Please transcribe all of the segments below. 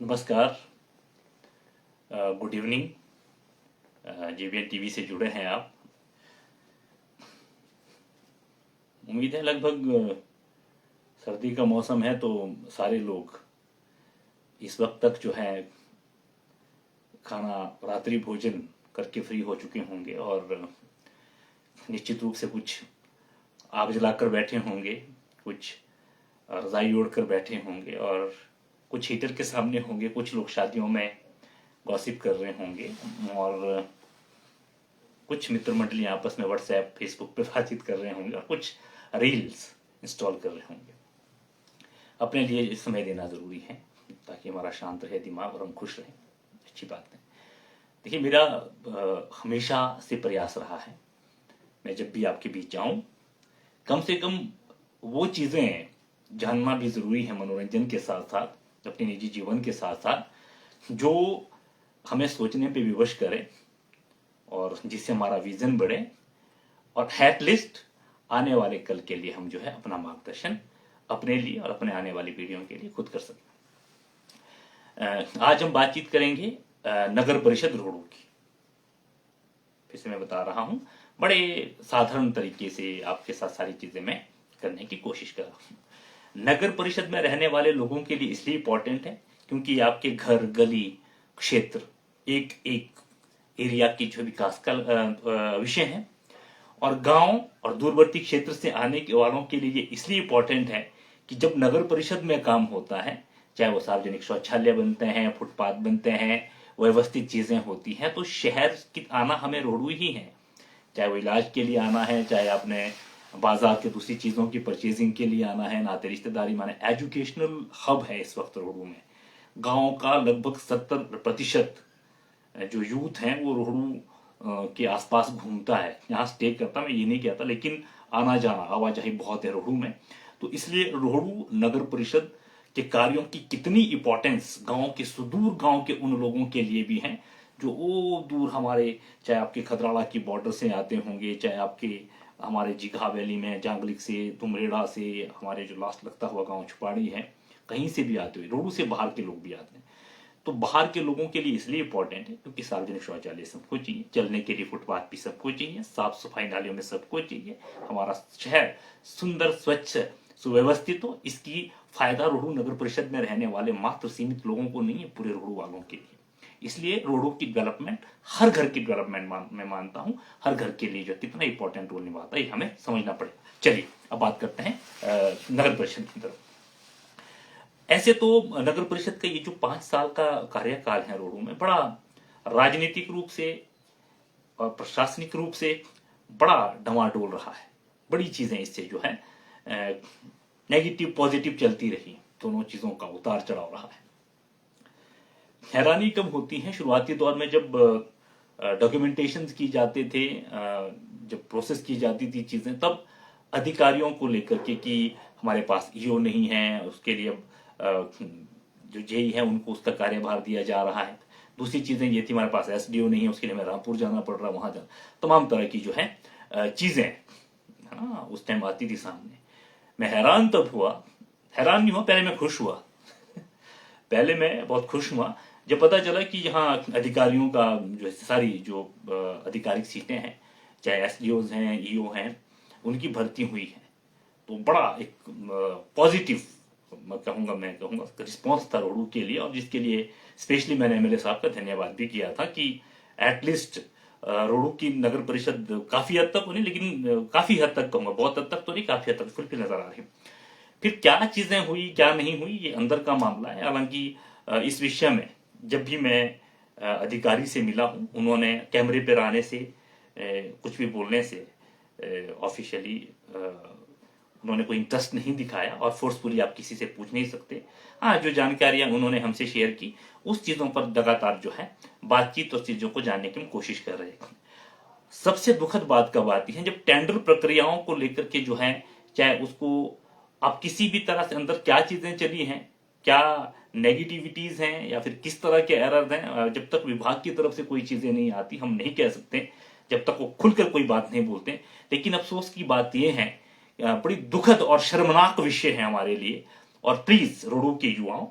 नमस्कार। Good evening. JVN TV से जुड़े हैं आप। उम्मीद है लगभग सर्दी का मौसम है तो सारे लोग इस वक्त तक जो है खाना रात्रि भोजन करके फ्री हो चुके होंगे और निश्चित रूप से कुछ आग जलाकर बैठे होंगे, कुछ रजाई ओढ़ कर बैठे होंगे और कुछ हीटर के सामने होंगे। कुछ लोग शादियों में गॉसिप कर रहे होंगे और कुछ मित्र मंडली आपस में व्हाट्सएप फेसबुक पे बातचीत कर रहे होंगे और कुछ रील्स इंस्टॉल कर रहे होंगे। अपने लिए समय देना जरूरी है ताकि हमारा शांत रहे दिमाग और हम खुश रहें। अच्छी बात है। देखिए, मेरा हमेशा से प्रयास रहा है, मैं जब भी आपके बीच जाऊं कम से कम वो चीजें जानना भी जरूरी है मनोरंजन के साथ साथ, अपने निजी जीवन के साथ साथ, जो हमें सोचने पे विवश करे और जिससे हमारा विजन बढ़े और एटलीस्ट आने वाले कल के लिए हम जो है अपना मार्गदर्शन अपने लिए और अपने आने वाली पीढ़ियों के लिए खुद कर सकें। आज हम बातचीत करेंगे नगर परिषद रोड़ों की। फिर से मैं बता रहा हूं, बड़े साधारण तरीके से आपके साथ सारी चीजें मैं करने की कोशिश कर रहा हूं। नगर परिषद में रहने वाले लोगों के लिए इसलिए इंपॉर्टेंट है क्योंकि आपके घर, गली, क्षेत्र, एक एक एरिया की जो विकास का विषय है और गांव और दूरवर्ती क्षेत्र से आने के वालों के लिए ये इसलिए इंपॉर्टेंट है कि जब नगर परिषद में काम होता है, चाहे वो सार्वजनिक शौचालय बनते हैं, फुटपाथ बनते हैं, व्यवस्थित चीजें होती हैं, तो शहर की आना हमें रोडू ही है। चाहे वो इलाज के लिए आना है, चाहे आपने बाजार के दूसरी चीजों की परचेजिंग के लिए आना है, नाते रिश्तेदारी माने, एजुकेशनल हब है इस वक्त रोडू में। गांव का लगभग 70% जो यूथ है वो रोहड़ू के आसपास घूमता है, यहाँ स्टे करता। मैं ये नहीं कहता, लेकिन आना जाना आवाजाही बहुत है रोहड़ू में। तो इसलिए रोहड़ू नगर परिषद के कार्यों की कितनी इंपॉर्टेंस गांव के, सुदूर गांव के उन लोगों के लिए भी है जो वो दूर हमारे, चाहे आपके खतराड़ा की बॉर्डर से आते होंगे, चाहे आपके हमारे जीघा वैली में जांगलिक से, तुमरेड़ा से, हमारे जो लास्ट लगता हुआ गांव छुपाड़ी है, कहीं से भी आते हुए, रोहड़ू से बाहर के लोग भी आते हैं। तो बाहर के लोगों के लिए इसलिए इंपॉर्टेंट है क्योंकि सार्वजनिक शौचालय सबको चाहिए, चलने के लिए फुटपाथ भी सबको चाहिए, साफ सफाई नालियों में सबको चाहिए, हमारा शहर सुंदर, स्वच्छ, सुव्यवस्थित हो। इसकी फायदा रोहड़ू नगर परिषद में रहने वाले मात्र सीमित लोगों को नहीं है, पूरे रोहड़ू वालों के लिए। इसलिए रोहड़ू की डेवलपमेंट, हर घर की डेवलपमेंट मैं मानता हूं, हर घर के लिए जो कितना इंपॉर्टेंट रोल निभाता है हमें समझना पड़ेगा। चलिए अब बात करते हैं नगर परिषद की तरफ। ऐसे तो नगर परिषद का ये जो 5 साल का कार्यकाल है रोहड़ू में, बड़ा राजनीतिक रूप से और प्रशासनिक रूप से बड़ा डमाडोल रहा है। बड़ी चीजें इससे जो है नेगेटिव पॉजिटिव चलती रही, दोनों चीजों का उतार चढ़ाव रहा है। हैरानी कब होती है, शुरुआती दौर में जब डॉक्यूमेंटेशन की जाते थे, जब प्रोसेस की जाती थी चीजें, तब अधिकारियों को लेकर के कि हमारे पास ईओ नहीं है, उसके लिए अब जो जेई है उनको उसका कार्यभार दिया जा रहा है। दूसरी चीजें ये थी, हमारे पास एसडीओ नहीं है, उसके लिए हमें रामपुर जाना पड़ रहा, वहां जाना, तमाम तरह की जो है चीजें उस टाइम आती थी सामने। मैं हैरान तब हुआ, हैरान नहीं हुआ, पहले मैं खुश हुआ पहले मैं बहुत खुश हुआ जब पता चला कि यहाँ अधिकारियों का जो सारी जो आधिकारिक सीटें हैं, चाहे एसडीओज हैं, ईओ हैं, उनकी भर्ती हुई है। तो बड़ा एक पॉजिटिव मैं कहूंगा रिस्पॉन्स था रोहड़ू के लिए, और जिसके लिए स्पेशली मैंने एमएलए साहब का धन्यवाद भी किया था कि एटलीस्ट रोहड़ू की नगर परिषद काफी हद तक नहीं, लेकिन काफी हद तक कहूंगा, बहुत हद तक तो नहीं, काफी हद तक फुलफिल नजर आ रही। फिर क्या चीजें हुई क्या नहीं हुई ये अंदर का मामला है। हालांकि इस विषय में जब भी मैं अधिकारी से मिला हूं, उन्होंने कैमरे पर आने से, कुछ भी बोलने से ऑफिशियली उन्होंने कोई इंटरेस्ट नहीं दिखाया और फोर्सफुली आप किसी से पूछ नहीं सकते। हाँ, जो जानकारियां उन्होंने हमसे शेयर की उस चीजों पर लगातार जो है बातचीत और चीजों को जानने की हम कोशिश कर रहे हैं। सबसे दुखद बात कब आती है, जब टेंडर प्रक्रियाओं को लेकर के जो है, चाहे उसको आप किसी भी तरह से अंदर क्या चीजें चली हैं, क्या नेगेटिविटीज हैं या फिर किस तरह के एरर हैं, जब तक विभाग की तरफ से कोई चीजें नहीं आती हम नहीं कह सकते, जब तक वो खुलकर कोई बात नहीं बोलते। लेकिन अफसोस की बात यह है, बड़ी दुखद और शर्मनाक विषय है हमारे लिए। और प्लीज रोहड़ू के युवाओं,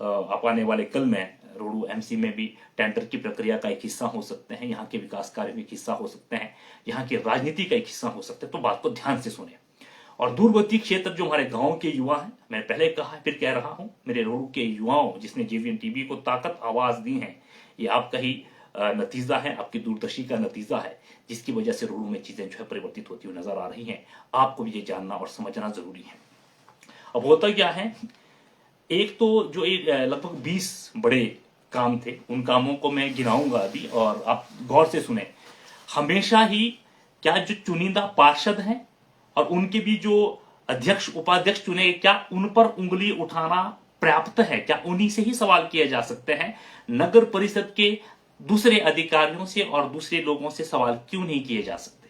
आप आने वाले कल में रोडू एमसी में भी टेंडर की प्रक्रिया का एक हिस्सा हो सकते हैं, यहाँ के विकास कार्य में एक हिस्सा हो सकते हैं, यहाँ की राजनीति का एक हिस्सा हो सकते हैं, तो बात को ध्यान से सुने। और दूरवर्ती क्षेत्र जो हमारे गांव के युवा हैं, मैंने पहले कहा फिर कह रहा हूं, मेरे रोडू के युवाओं जिसने जेवीएन टीवी को ताकत आवाज दी है, ये आपका ही नतीजा है, आपकी दूरदर्शी का नतीजा है, जिसकी वजह से रोडू में चीजें जो है परिवर्तित होती हुई नजर आ रही हैं। आपको भी ये जानना और समझना जरूरी है। अब होता क्या है, एक तो जो एक लगभग 20 बड़े काम थे, उन कामों को मैं गिनाऊंगा अभी और आप गौर से सुने। हमेशा ही क्या जो चुनिंदा पार्षद हैं और उनके भी जो अध्यक्ष उपाध्यक्ष चुने, क्या उन पर उंगली उठाना पर्याप्त है? क्या उन्हीं से ही सवाल किए जा सकते हैं? नगर परिषद के दूसरे अधिकारियों से और दूसरे लोगों से सवाल क्यों नहीं किए जा सकते?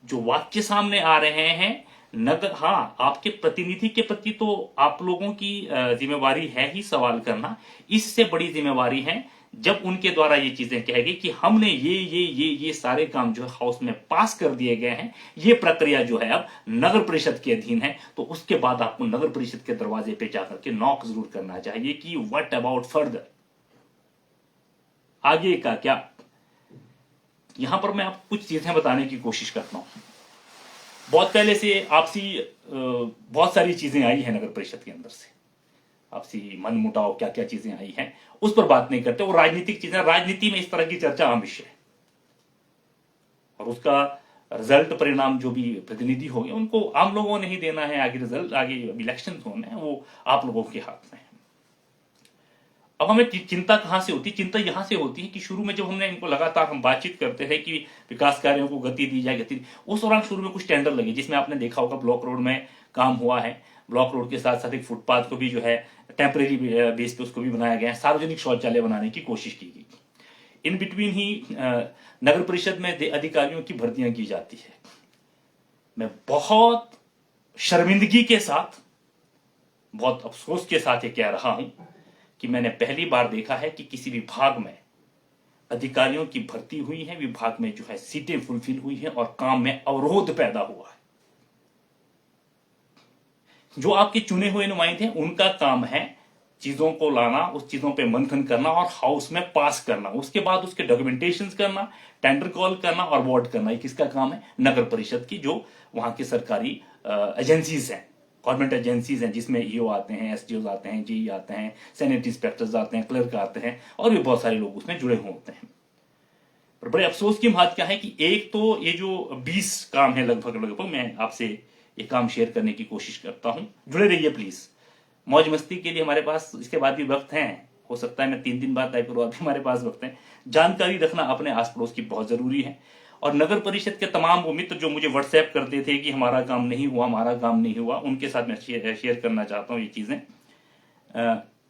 जो वाक्य सामने आ रहे हैं नगर, हाँ, आपके प्रतिनिधि के प्रति तो आप लोगों की जिम्मेवारी है ही सवाल करना। इससे बड़ी जिम्मेवारी है जब उनके द्वारा ये चीजें कह गई कि हमने ये सारे काम जो है हाउस में पास कर दिए गए हैं, ये प्रक्रिया जो है अब नगर परिषद के अधीन है, तो उसके बाद आपको नगर परिषद के दरवाजे पे जाकर के नॉक जरूर करना चाहिए कि व्हाट अबाउट फर्दर, आगे का क्या। यहां पर मैं आपको कुछ चीजें बताने की कोशिश करता हूं। बहुत पहले से आपसी बहुत सारी चीजें आई हैं नगर परिषद के अंदर से, आपसी मन मुटाव क्या क्या चीजें आई हैं, उस पर बात नहीं करते। और राजनीतिक चीजें, राजनीति में इस तरह की चर्चा आम विषय है, और उसका रिजल्ट परिणाम जो भी प्रतिनिधि होंगे उनको आम लोगों ने ही देना है। आगे रिजल्ट, आगे इलेक्शन होने हैं, वो आप लोगों के हाथ में है। अब हमें चिंता कहां से होती है? चिंता यहां से होती है कि शुरू में जब हमने इनको लगातार हम बातचीत करते हैं कि विकास कार्यों को गति दी जाए, उस दौरान शुरू में कुछ टेंडर लगे, जिसमें आपने देखा होगा ब्लॉक रोड में काम हुआ है। ब्लॉक रोड के साथ साथ एक फुटपाथ को भी जो है टेम्परेरी बेस पे उसको भी बनाया गया है, सार्वजनिक शौचालय बनाने की कोशिश की गई। इन बिटवीन ही नगर परिषद में अधिकारियों की भर्तियां की जाती है। मैं बहुत शर्मिंदगी के साथ, बहुत अफसोस के साथ ये कह रहा हूं कि मैंने पहली बार देखा है कि किसी विभाग में अधिकारियों की भर्ती हुई है, विभाग में जो है सीटें फुलफिल हुई है और काम में अवरोध पैदा हुआ है। जो आपके चुने हुए नुमाइंदे हैं, उनका काम है चीजों को लाना, उस चीजों पे मंथन करना और हाउस में पास करना, उसके बाद उसके डॉक्यूमेंटेशन करना, टेंडर कॉल करना और वोट करना। ये किसका काम है? नगर परिषद की, जो वहां की सरकारी एजेंसीज हैं, गवर्नमेंट एजेंसीज हैं, जिसमें ईओ आते हैं, एसडीओ आते हैं, जेई आते हैं, सैनिटरी इंस्पेक्टर्स आते हैं, क्लर्क आते हैं, और भी बहुत सारे लोग उसमें जुड़े हुए होते हैं। पर बड़े अफसोस की बात क्या है कि एक तो ये जो 20 काम है लगभग मैं आपसे ये काम शेयर करने की कोशिश करता हूं। जुड़े रहिए प्लीज। मौज मस्ती के लिए हमारे पास इसके बाद भी वक्त है, हो सकता है मैं 3 दिन बाद टाइप करूं, अभी हमारे पास वक्त है। जानकारी रखना अपने आस पड़ोस की बहुत जरूरी है। और नगर परिषद के तमाम वो मित्र जो मुझे व्हाट्सएप करते थे कि हमारा काम नहीं हुआ, हमारा काम नहीं हुआ, उनके साथ मैं शेयर करना चाहता हूं ये चीजें।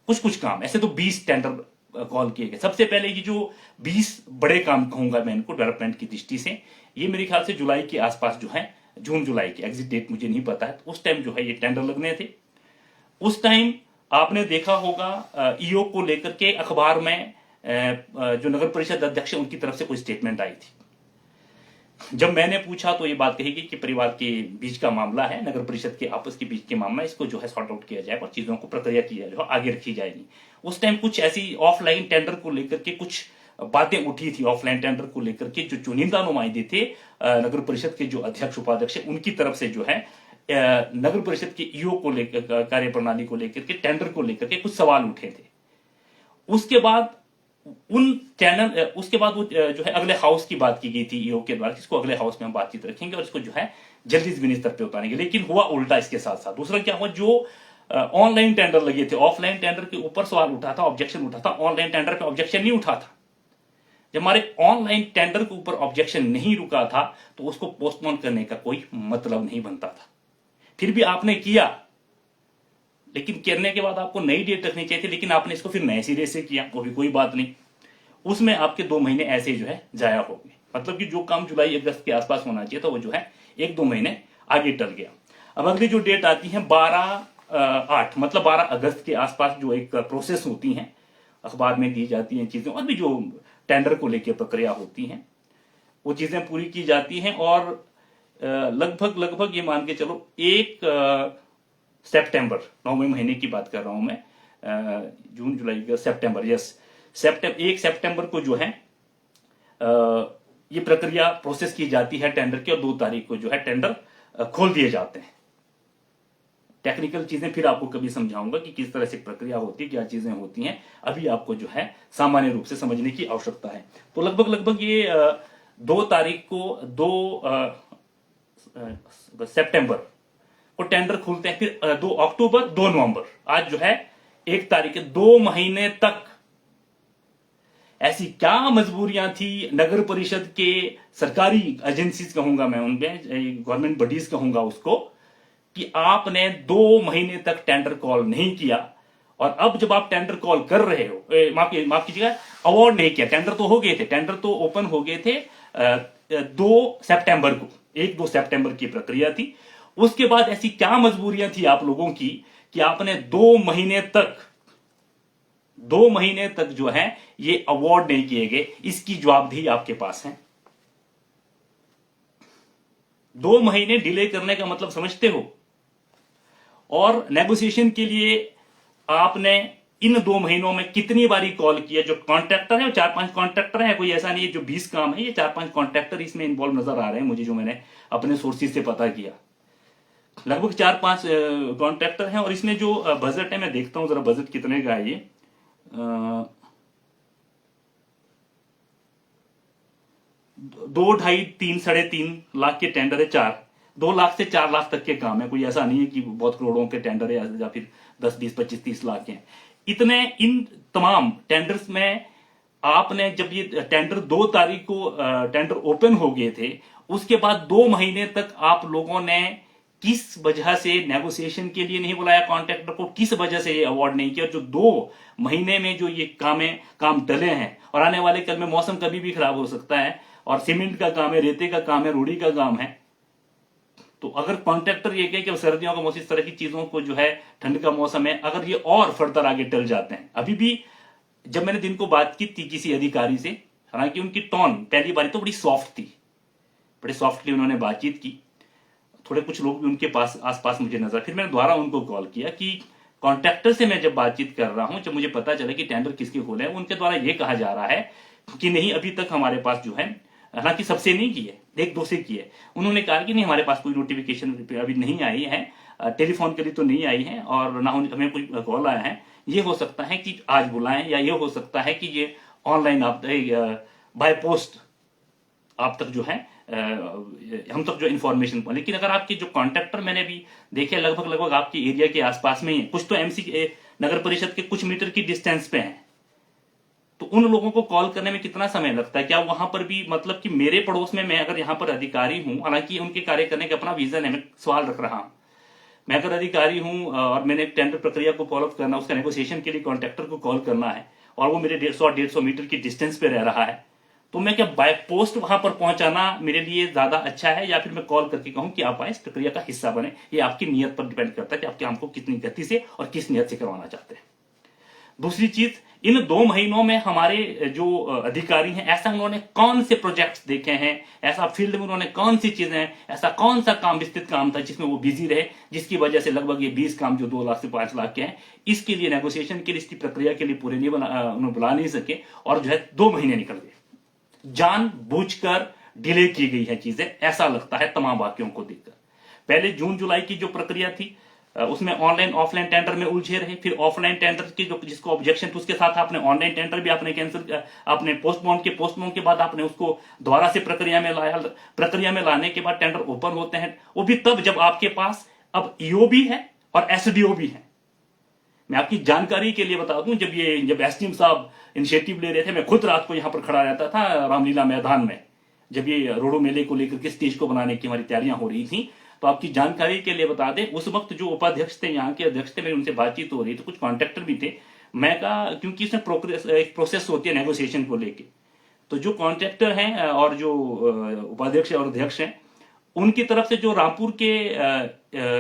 कुछ काम ऐसे तो 20 टेंडर कॉल किए गए। सबसे पहले ये जो 20 बड़े काम कहूंगा मैं इनको डेवलपमेंट की दृष्टि से, ये मेरे ख्याल से जुलाई के आसपास जो है, जून जुलाई की एग्जिट डेट मुझे नहीं पता है, तो उस टाइम जो है ये टेंडर लगने थे। उस टाइम आपने देखा होगा ईओ को लेकर के अखबार में जो नगर परिषद अध्यक्ष है उनकी तरफ से कोई स्टेटमेंट आई थी। जब मैंने पूछा तो ये बात कही गई कि परिवार के बीच का मामला है, नगर परिषद के आपस के बीच के मामला, इसको जो है सॉर्ट आउट किया जाए और चीजों को प्रक्रिया की जाए, आगे रखी जाएगी। उस टाइम कुछ ऐसी ऑफलाइन टेंडर को लेकर के कुछ बातें उठी थी, ऑफलाइन टेंडर को लेकर के जो चुनिंदा नुमाइंदे थे नगर परिषद के जो अध्यक्ष उपाध्यक्ष है उनकी तरफ से जो है नगर परिषद के ईओ को लेकर, कार्य प्रणाली को लेकर के, टेंडर को लेकर के कुछ सवाल उठे थे। उसके बाद उसके बाद वो जो है अगले हाउस की बात की गई थी ईओ के द्वारा, जिसको अगले हाउस में हम बातचीत रखेंगे और इसको जो है जल्दी जमीनी स्तर पे उतारेंगे। लेकिन हुआ उल्टा इसके साथ साथ। दूसरा क्या हुआ, जो ऑनलाइन टेंडर लगे थे, ऑफलाइन टेंडर के ऊपर सवाल उठा था, ऑब्जेक्शन उठा था, ऑनलाइन टेंडर पे ऑब्जेक्शन नहीं उठा था। जब हमारे ऑनलाइन टेंडर के ऊपर ऑब्जेक्शन नहीं रुका था तो उसको पोस्टपोन करने का कोई मतलब नहीं बनता था। फिर भी आपने किया, लेकिन करने के बाद आपको नई डेट रखनी चाहिए थी, लेकिन आपने इसको फिर नए सिरे से किया, वो भी कोई बात नहीं। उसमें आपके 2 महीने ऐसे जो है जाया हो गए। मतलब कि जो काम जुलाई अगस्त के आसपास होना चाहिए था वो जो है 1-2 महीने आगे टल गया। अब अगली जो डेट आती है 12/8 मतलब 12 अगस्त के आसपास जो एक प्रोसेस होती है, अखबार में दी जाती हैं चीजें, और भी जो टेंडर को लेकर प्रक्रिया होती है वो चीजें पूरी की जाती हैं। और लगभग ये मान के चलो 1 सितंबर 9वें महीने की बात कर रहा हूं मैं, जून जुलाई सितंबर, यस सितंबर, 1 सितंबर को जो है ये प्रक्रिया प्रोसेस की जाती है टेंडर की, और 2 तारीख को जो है टेंडर खोल दिए जाते हैं। टेक्निकल चीजें फिर आपको कभी समझाऊंगा कि किस तरह से प्रक्रिया होती है, क्या चीजें होती हैं। अभी आपको जो है सामान्य रूप से समझने की आवश्यकता है। तो लगभग ये 2 तारीख को 2 सितंबर को टेंडर खुलते हैं, फिर 2 अक्टूबर 2 नवंबर, आज जो है 1 तारीख है, 2 महीने तक ऐसी क्या मजबूरियां थी नगर परिषद के सरकारी एजेंसीज कहूंगा मैं, उनमें गवर्नमेंट बॉडीज कहूंगा उसको, कि आपने 2 महीने तक टेंडर कॉल नहीं किया। और अब जब आप टेंडर कॉल कर रहे हो, माफ कीजिएगा, अवार्ड नहीं किया, टेंडर तो हो गए थे, टेंडर तो ओपन हो गए थे 2 सितंबर को, 1-2 सितंबर की प्रक्रिया थी। उसके बाद ऐसी क्या मजबूरियां थी आप लोगों की कि आपने 2 महीने तक जो है ये अवार्ड नहीं किए गए। इसकी जवाबदेही आपके पास है। 2 महीने डिले करने का मतलब समझते हो? और नेगोशिएशन के लिए आपने इन 2 महीनों में कितनी बारी कॉल किया? जो कॉन्ट्रैक्टर है वो 4-5 कॉन्ट्रैक्टर है, कोई ऐसा नहीं है जो 20 काम है, ये 4-5 कॉन्ट्रैक्टर इसमें इन्वॉल्व नजर आ रहे हैं मुझे, जो मैंने अपने सोर्सेज से पता किया। लगभग 4-5 कॉन्ट्रैक्टर हैं। और इसमें जो बजट है, मैं देखता हूं जरा बजट कितने का है। ये 2, 2.5, 3, 3.5 लाख के टेंडर है। 2 लाख से 4 लाख तक के काम है, कोई ऐसा नहीं है कि बहुत करोड़ों के टेंडर है या फिर 10, 20, 25, 30 लाख के हैं। इतने इन तमाम टेंडर्स में आपने, जब ये टेंडर 2 तारीख को टेंडर ओपन हो गए थे, उसके बाद 2 महीने तक आप लोगों ने किस वजह से नेगोशिएशन के लिए नहीं बुलाया कॉन्ट्रैक्टर को? किस वजह से ये अवार्ड नहीं किया? जो 2 महीने में जो ये काम टले हैं, और आने वाले कल में मौसम कभी भी खराब हो सकता है, और सीमेंट का काम है, रेते का काम है, रोड़ी का काम है। तो अगर कॉन्ट्रैक्टर ये कहे कि सर्दियों का मौसम, इस तरह की चीजों को जो है, ठंड का मौसम है, अगर ये और फर्दर आगे टल जाते हैं। अभी भी जब मैंने दिन को बात की थी किसी अधिकारी से, हालांकि उनकी टोन पहली बारी तो बड़ी सॉफ्ट थी, बड़े सॉफ्टली उन्होंने बातचीत की, थोड़े कुछ लोग भी उनके पास आसपास मुझे नजर, फिर मैंने दोबारा उनको कॉल किया कि कॉन्ट्रैक्टर से मैं जब बातचीत कर रहा हूं, जब मुझे पता चला कि टेंडर किसके खोले हैं, उनके द्वारा यह कहा जा रहा है कि नहीं, अभी तक हमारे पास जो है, हालांकि सबसे नहीं की है, 1-2 से की है, उन्होंने कहा कि नहीं, हमारे पास कोई नोटिफिकेशन अभी नहीं आई है, टेलीफोन के लिए तो नहीं आई है, और ना हमें कोई कॉल आया है। ये हो सकता है कि आज बुलाएं, या ये हो सकता है कि ये ऑनलाइन आप बाय पोस्ट आप तक जो है, हम तक जो इन्फॉर्मेशन। लेकिन अगर आपके जो कॉन्ट्रैक्टर मैंने भी देखे, लगभग आपके एरिया के आसपास में ही, कुछ तो एमसी नगर परिषद के कुछ मीटर की डिस्टेंस पे हैं, तो उन लोगों को कॉल करने में कितना समय लगता है? क्या वहां पर भी, मतलब कि मेरे पड़ोस में, मैं अगर यहां पर अधिकारी हूं, हालांकि उनके कार्य करने का अपना विजन है, मैं सवाल रख रहा हूं, मैं अगर अधिकारी हूं और मैंने टेंडर प्रक्रिया को फॉलो करना, उसका नेगोशिएशन के लिए कॉन्ट्रैक्टर को कॉल करना है, और वो मेरे 150 मीटर की डिस्टेंस पे रह रहा है, तो मैं क्या बाय पोस्ट वहां पर पहुंचाना मेरे लिए ज्यादा अच्छा है, या फिर मैं कॉल करके कहूं कि आप इस प्रक्रिया का हिस्सा बने? ये आपकी नियत पर डिपेंड करता है कि आपके काम को कितनी गति से और किस नियत से करवाना चाहते हैं। दूसरी चीज, इन 2 महीनों में हमारे जो अधिकारी हैं, ऐसा उन्होंने कौन से प्रोजेक्ट्स देखे हैं, ऐसा फील्ड में उन्होंने कौन सी चीजें, ऐसा कौन सा काम, विस्तृत काम था जिसमें वो बिजी रहे, जिसकी वजह से लगभग ये 20 काम जो 2 लाख से 5 लाख के हैं, इसके लिए नेगोशिएशन के लिए, इसकी प्रक्रिया के लिए पूरे नहीं उन्हें बुला नहीं सके, और जो है 2 महीने निकल गए। जानबूझकर डिले की गई है चीजें, ऐसा लगता है तमाम वाक्यों को देखकर। पहले जून जुलाई की जो प्रक्रिया थी, उसमें ऑनलाइन ऑफलाइन टेंडर में उलझे रहे, फिर ऑफलाइन टेंडर की जो जिसको ऑब्जेक्शन थी, उसके साथ आपने ऑनलाइन टेंडर भी आपने कैंसिल, आपने पोस्टपोन के बाद आपने उसको दोबारा से प्रक्रिया में लाया। प्रक्रिया में लाने के बाद टेंडर ओपन होते हैं, वो भी तब जब आपके पास अब ईओ भी है और एसडीओ भी है। मैं आपकी जानकारी के लिए बता दूं, जब एसडीएम साहब इनिशिएटिव ले रहे थे, मैं खुद रात को यहां पर खड़ा रहता था रामलीला मैदान में, जब ये रोडो मेले को लेकर के स्टेज को बनाने की हमारी तैयारियां हो रही थी। तो आपकी जानकारी के लिए बता दें, उस वक्त जो उपाध्यक्ष थे, यहाँ के अध्यक्ष थे, मेरी उनसे बातचीत हो रही थी, कुछ कॉन्ट्रैक्टर भी थे। मैं कहा, क्योंकि इसमें प्रोसेस होती है नेगोशिएशन को लेके, तो जो कॉन्ट्रैक्टर हैं और जो उपाध्यक्ष और अध्यक्ष हैं, उनकी तरफ से जो रामपुर के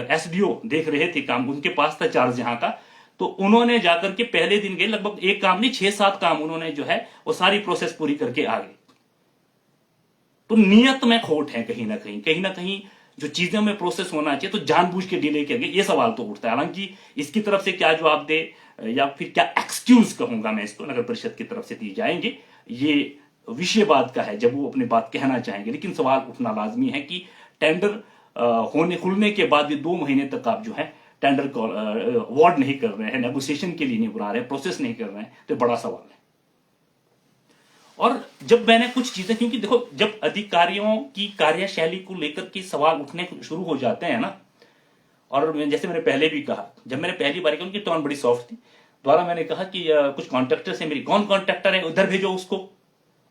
एसडीओ देख रहे थे काम, उनके पास था चार्ज यहाँ का, तो उन्होंने जाकर के पहले दिन गए, लगभग एक काम नहीं 6-7 काम उन्होंने जो है वो सारी प्रोसेस पूरी करके आ गए। तो नियत में खोट है कहीं ना कहीं जो चीजों में प्रोसेस होना चाहिए, तो जानबूझ के डिले किया गया, ये सवाल तो उठता है। हालांकि इसकी तरफ से क्या जवाब दे या फिर क्या एक्सक्यूज कहूंगा मैं इसको, नगर परिषद की तरफ से दिए जाएंगे, ये विषय बात का है जब वो अपनी बात कहना चाहेंगे। लेकिन सवाल उठना लाजमी है कि टेंडर होने खुलने के बाद भी 2 महीने तक आप जो है टेंडर को अवार्ड नहीं कर रहे हैं, नेगोशिएशन के लिए नहीं बुला रहे हैं, प्रोसेस नहीं कर रहे हैं, तो बड़ा सवाल है। और जब मैंने कुछ चीजें, क्योंकि देखो जब अधिकारियों की कार्यशैली को लेकर के सवाल उठने शुरू हो जाते हैं ना, और जैसे मैंने पहले भी कहा, जब मैंने पहली बार उनकी टोन बड़ी सॉफ्ट थी, द्वारा मैंने कहा कि कुछ कॉन्ट्रैक्टर से मेरी, कौन कॉन्ट्रैक्टर है उधर भेजो उसको,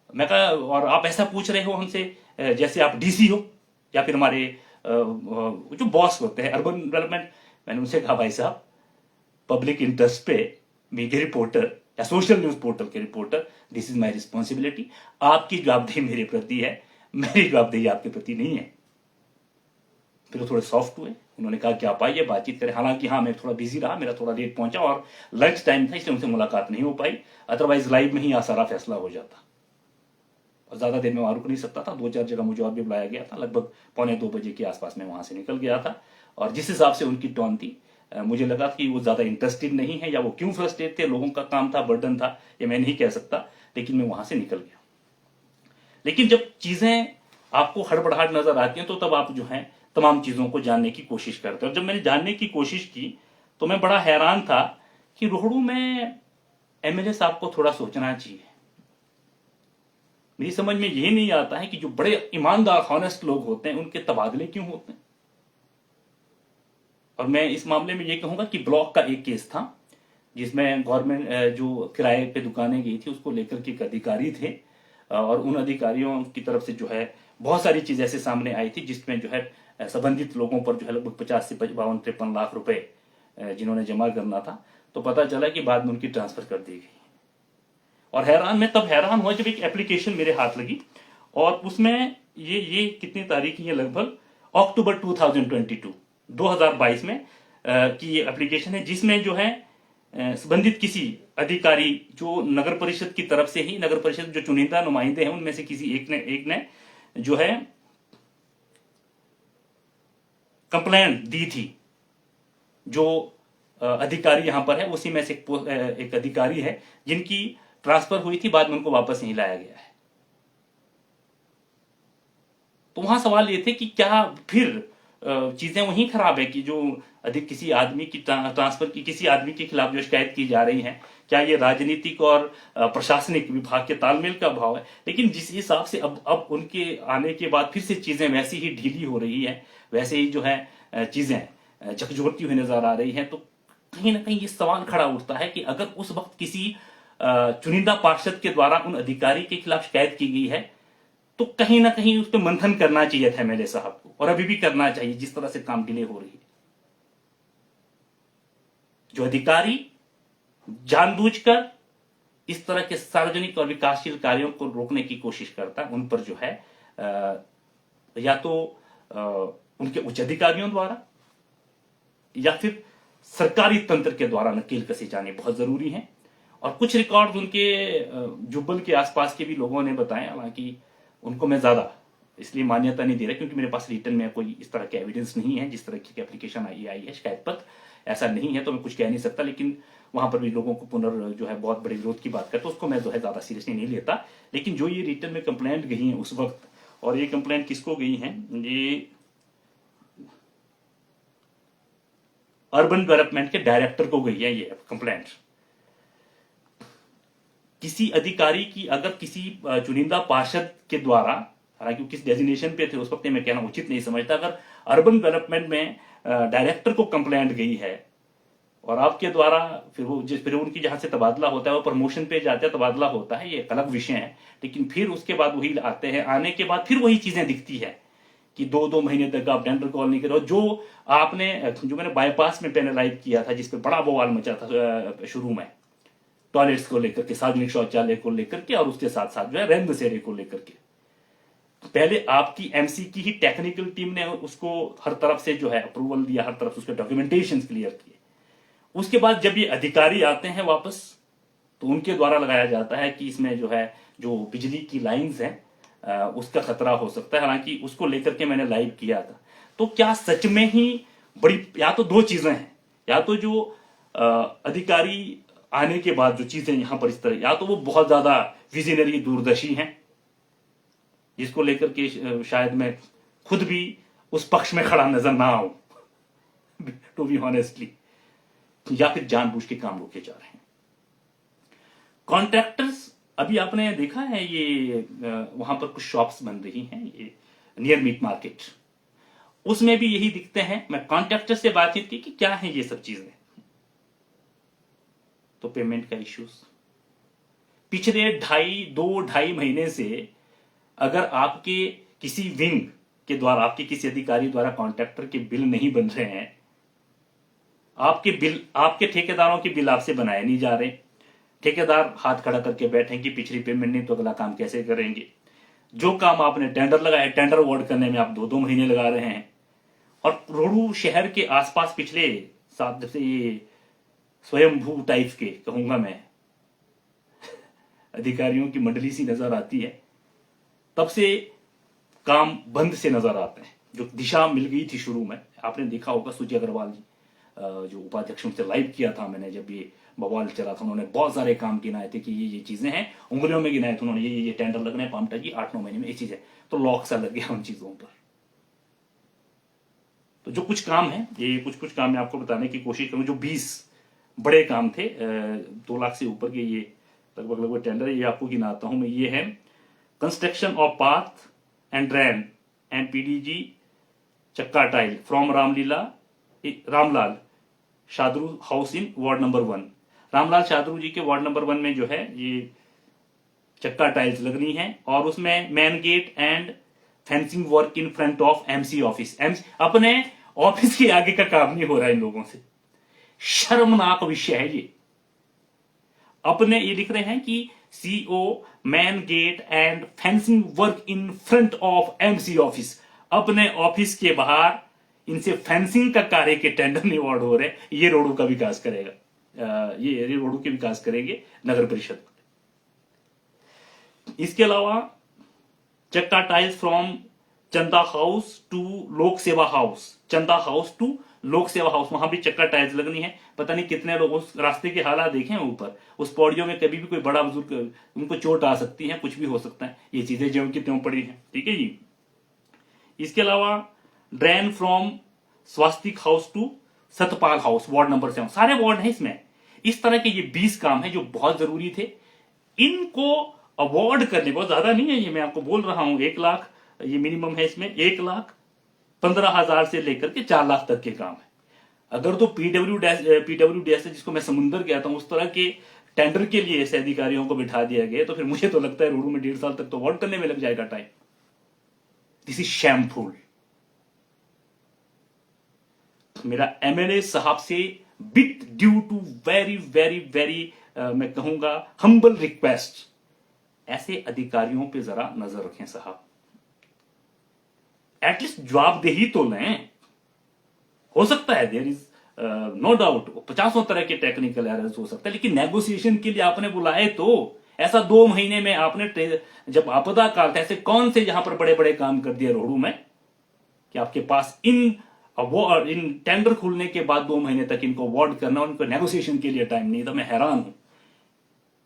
मैं कहा, और आप ऐसा पूछ रहे हो हमसे जैसे आप डीसी हो या फिर हमारे जो बॉस होते हैं अर्बन डेवलपमेंट। मैंने उनसे कहा भाई साहब, पब्लिक इंटरेस्ट पे मीडिया रिपोर्टर या सोशल न्यूज पोर्टल के reporter, this is my responsibility. आपकी जवाबदेही मेरे प्रति है, मेरी जवाबदेही आपके प्रति नहीं है। फिर वो थोड़े सॉफ्ट हुए, उन्होंने कहा कि आप आइए बातचीत करें। हालांकि हाँ, मैं थोड़ा बिजी रहा, मेरा थोड़ा लेट पहुंचा और लंच टाइम था, इसलिए उनसे मुलाकात नहीं हो पाई, अदरवाइज लाइव में ही यहाँ सारा फैसला हो जाता। और ज्यादा देर में वहां रुक नहीं सकता था, 2-4 जगह मुझे और भी बुलाया गया था, लगभग 1:45 बजे के आसपास में वहां से निकल गया था। और जिस हिसाब से उनकी टोन थी, मुझे लगा कि वो ज्यादा इंटरेस्टेड नहीं है, या वो क्यों फ्रस्ट्रेट थे, लोगों का काम था, बर्डन था, ये मैं नहीं कह सकता, लेकिन मैं वहां से निकल गया। लेकिन जब चीजें आपको हड़बड़ाहट नजर आती हैं तो तब आप जो है तमाम चीजों को जानने की कोशिश करते हैं। और जब मैंने जानने की कोशिश की तो मैं बड़ा हैरान था कि रोहड़ू में एमएलए साहब को थोड़ा सोचना चाहिए। मेरी समझ में यही नहीं आता है कि जो बड़े ईमानदार हॉनेस्ट लोग होते हैं उनके तबादले क्यों होते हैं। और मैं इस मामले में ये कहूंगा कि ब्लॉक का एक केस था जिसमें गवर्नमेंट जो किराए पे दुकानें गई थी उसको लेकर के एक अधिकारी थे, और उन अधिकारियों की तरफ से जो है बहुत सारी चीज ऐसे सामने आई थी जिसमें जो है संबंधित लोगों पर जो है लगभग 50 से 52-53 लाख रुपए जिन्होंने जमा करना था, तो पता चला कि बाद में उनकी ट्रांसफर कर दी गई। और मैं तब हैरान हुआ जब एक एप्लीकेशन मेरे हाथ लगी, और उसमें ये कितनी तारीख है, लगभग अक्टूबर 2022 में की ये एप्लीकेशन है, जिसमें जो है संबंधित किसी अधिकारी जो नगर परिषद की तरफ से ही, नगर परिषद जो चुनिंदा नुमाइंदे हैं उनमें से किसी एक ने जो है कंप्लेंट दी थी। जो अधिकारी यहां पर है उसी में से एक अधिकारी है जिनकी ट्रांसफर हुई थी, बाद में उनको वापस नहीं लाया गया है। तो वहां सवाल ये थे कि क्या फिर चीजें वहीं खराब है कि जो अधिक किसी आदमी की ट्रांसफर की, किसी आदमी के खिलाफ जो शिकायत की जा रही है, क्या ये राजनीतिक और प्रशासनिक विभाग के तालमेल का अभाव है। लेकिन जिस हिसाब से अब उनके आने के बाद फिर से चीजें वैसी ही ढीली हो रही है, वैसे ही जो है चीजें झकझोरती हुई नजर आ रही हैं, तो कहीं ना कहीं ये सवाल खड़ा उठता है कि अगर उस वक्त किसी चुनिंदा पार्षद के द्वारा उन अधिकारी के खिलाफ शिकायत की गई है तो कहीं ना कहीं उस पर मंथन करना चाहिए था एमएलए साहब को, और अभी भी करना चाहिए जिस तरह से काम डिले हो रही है। जो अधिकारी जानबूझकर इस तरह के सार्वजनिक और विकासशील कार्यों को रोकने की कोशिश करता है, उन पर जो है या तो उनके उच्च अधिकारियों द्वारा या फिर सरकारी तंत्र के द्वारा नकेल कसे जाने बहुत जरूरी है। और कुछ रिकॉर्ड उनके जुब्बल के आसपास के भी लोगों ने बताए, हालांकि उनको मैं ज्यादा इसलिए मान्यता नहीं दे रहा क्योंकि मेरे पास रिटर्न में कोई इस तरह के एविडेंस नहीं है। जिस तरह की एप्लीकेशन आई है शिकायत पत्र ऐसा नहीं है, तो मैं कुछ कह नहीं सकता। लेकिन वहां पर भी लोगों को जो है बहुत बड़े विरोध की बात करते, उसको मैं जो है ज्यादा सीरियसली नहीं लेता। लेकिन जो ये रिटर्न में कंप्लेंट गई है उस वक्त, और ये कंप्लेंट किसको गई है, ये अर्बन डेवलपमेंट के डायरेक्टर को गई है ये कंप्लेंट। किसी अधिकारी की अगर किसी चुनिंदा पार्षद के द्वारा, हालांकि किस डेजिग्नेशन पे थे उस वक्त मैं कहना उचित नहीं समझता, अगर अर्बन डेवलपमेंट में डायरेक्टर को कंप्लेंट गई है और आपके द्वारा फिर उनकी जहां से तबादला होता है वो प्रमोशन पे जाते हैं, तबादला होता है, ये एक अलग विषय है। लेकिन फिर उसके बाद वही आते हैं, आने के बाद फिर वही चीजें दिखती है कि 2-2 महीने तक आप टेंडर कॉल नहीं करो। जो मैंने बाईपास में पेनलाइज किया था, जिसपे बड़ा बवाल मचा था शुरू में, टॉयलेट्स को लेकर के, सार्वजनिक शौचालय को लेकर के, और उसके साथ साथ जो है रैन बसेरे को लेकर के, पहले आपकी एमसी की ही टेक्निकल टीम ने उसको हर तरफ से जो है अप्रूवल दिया, हर तरफ से उसके डॉक्यूमेंटेशन क्लियर किए। उसके बाद जब ये अधिकारी आते हैं वापस तो उनके द्वारा लगाया जाता है कि इसमें जो है जो बिजली की लाइंस हैं उसका खतरा हो सकता है। हालांकि उसको लेकर के मैंने लाइव किया था। तो क्या सच में ही बड़ी, या तो 2 चीजें हैं, या तो जो अधिकारी आने के बाद जो चीजें यहां पर इस तरह, या तो वो बहुत ज्यादा विजनरी दूरदर्शी हैं, जिसको लेकर के शायद मैं खुद भी उस पक्ष में खड़ा नजर ना आऊं टू बी ऑनेस्टली, या फिर जानबूझ के काम रोके जा रहे हैं। कॉन्ट्रैक्टर्स, अभी आपने देखा है ये वहां पर कुछ शॉप्स बन रही हैं, ये नियर मीट मार्केट, उसमें भी यही दिखते हैं। मैं कॉन्ट्रैक्टर से बातचीत की कि क्या है ये सब चीजें, तो पेमेंट का इश्यूज पिछले 2.5 महीने से अगर आपके किसी विंग के द्वारा, आपके किसी अधिकारी द्वारा कॉन्ट्रैक्टर के बिल नहीं बन रहे हैं, आपके बिल, आपके ठेकेदारों के बिल आपसे बनाए नहीं जा रहे, ठेकेदार हाथ खड़ा करके बैठे कि पिछली पेमेंट नहीं तो अगला काम कैसे करेंगे। जो काम आपने टेंडर लगाया, टेंडर अवार्ड करने में आप 2 महीने लगा रहे हैं। और रोडू शहर के आसपास पिछले 7 जब से ये स्वयंभू टाइप के कहूंगा मैं अधिकारियों की मंडली सी नजर आती है, तब से काम बंद से नजर आते हैं। जो दिशा मिल गई थी शुरू में, आपने देखा होगा सुजी अग्रवाल जी जो उपाध्यक्ष उनसे लाइव किया था मैंने, जब ये बवाल चला था, उन्होंने बहुत सारे काम गिनाए थे कि ये चीजें हैं, उंगलियों में गिनाए थे उन्होंने, ये टेंडर लगने हैं पामटा जी 8-9 महीने में, ये चीज है, तो लॉक सा लग गया उन चीजों पर। तो जो कुछ काम है, ये कुछ काम मैं आपको बताने की कोशिश करूं, जो 20 बड़े काम थे 2 लाख से ऊपर के, ये लगभग टेंडर, ये आपको गिनाता हूं मैं। ये है construction of path and drain and PDG चक्का tile from Ramlal Shadru house in ward number 1। Ramlal Shadru ji के वार्ड नंबर 1 में जो है ये चक्का टाइल्स लगनी है, और उसमें main gate and fencing work in front of MC office. अपने ऑफिस के आगे का काम नहीं हो रहा है इन लोगों से, शर्मनाक विषय है ये। अपने ये लिख रहे हैं कि CO main gate and fencing work in front of MC office, अपने ऑफिस के बाहर इनसे फेंसिंग का कार्य के टेंडर नहीं अवार्ड हो रहे। ये रोडू का विकास करेगा, ये रोडू के विकास करेंगे नगर परिषद। इसके अलावा चक्का टाइल्स फ्रॉम चंदा हाउस टू लोक सेवा हाउस, चंदा हाउस टू लोक सेवा हाउस, वहां भी चक्का टाइल्स लगनी है। पता नहीं कितने लोग उस रास्ते के हालात देखे हैं ऊपर, उस पौड़ियों में कभी भी कोई बड़ा बुजुर्ग, उनको चोट आ सकती है, कुछ भी हो सकता है। ये चीजें ज्यों की त्यों पड़ी हैं, ठीक है जी। इसके अलावा drain from Swastik house to Satpal house ward number 7, सारे वार्ड हैं इसमें। इस तरह के ये 20 काम है जो बहुत जरूरी थे। इनको अवार्ड करने, बहुत ज्यादा नहीं है ये, मैं आपको बोल रहा हूं 1 लाख ये मिनिमम है इसमें, 1,15,000 से लेकर के 4 लाख तक के काम है। अगर तो पीडब्ल्यूडी से, जिसको मैं समुंदर कहता हूं, उस तरह के टेंडर के लिए ऐसे अधिकारियों को बिठा दिया गया, तो फिर मुझे तो लगता है रोडू में 1.5 साल तक तो अवार्ड करने में लग जाएगा टाइम। This is शैमफुल। मेरा एमएलए साहब से bit due to very very very मैं कहूंगा हम्बल रिक्वेस्ट, ऐसे अधिकारियों पे जरा नजर रखें साहब, एटलीस्ट जवाबदेही तो लें। हो सकता है देयर इज नो डाउट 50 तरह के टेक्निकल एरर्स हो सकता है, लेकिन नेगोशिएशन के लिए आपने बुलाए तो ऐसा 2 महीने में आपने, जब आपदा काल था, ऐसे कौन से यहां पर बड़े बड़े काम कर दिए रोडू में कि आपके पास इन टेंडर खुलने के बाद 2 महीने तक इनको अवार्ड करना, उनको नेगोशिएशन के लिए टाइम नहीं था। मैं हैरान हूं।